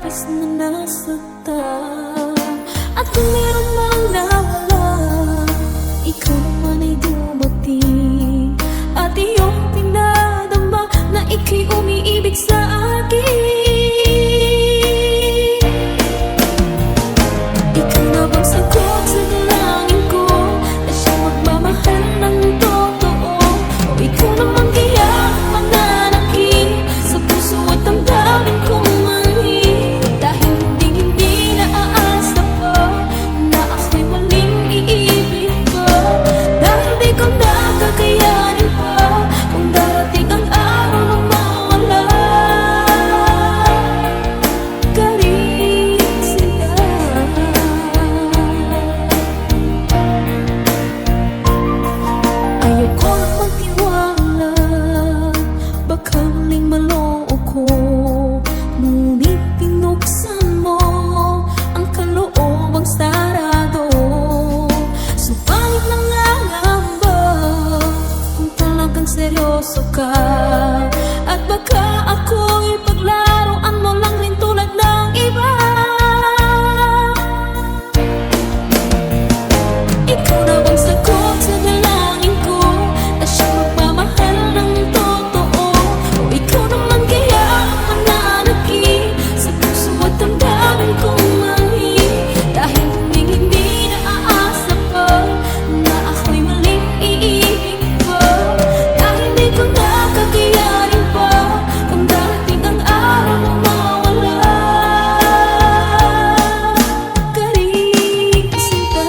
labis na nasaktan. At kung meron mang nawala, ikaw naman ay dumating. At iyong pinadama na ika'y umiibig sa akin. Ikaw na bang sagot sa dalangin ko, na siyang magmamahal ng totoo? O ikaw naman kaya mananakit sa puso at damdamin kong manhid? Dahil hindi naaasa pa na ako'y maling iibig pa. Dahil di ko nakakayanin pa kung darating ang araw na mawala ka rin sila. Ayoko na magtiwala, baka muling maloo ko. Ngunit pinuksan mo ang kaloobang sarado. Subalit nangangamba kung talagang seryoso ka. At baka ako'y paglaruan mo lang rin tulad ng iba. Ikaw na bang sagot sa dalangin ko, na siyang magmamahal ng totoo? O ikaw naman kaya ang mananakit sa puso at damdamin kong manhid? Dahil hindi naaasa pa na ako'y maling iibig pa. Dahil di ko nakakayanin pa kung darating ang araw na mawala ka rin sinta.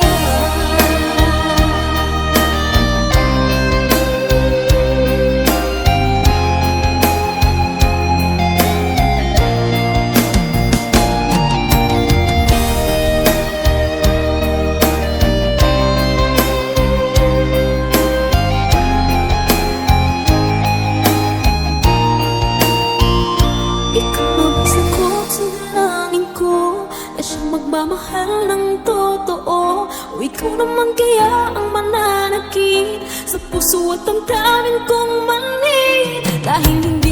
Ikaw na bang sagot sa dalangin ko, na siyang magmamahal ng totoo? O ikaw naman kaya ang mananakit sa puso at damdamin kong manhid? Dahil hindi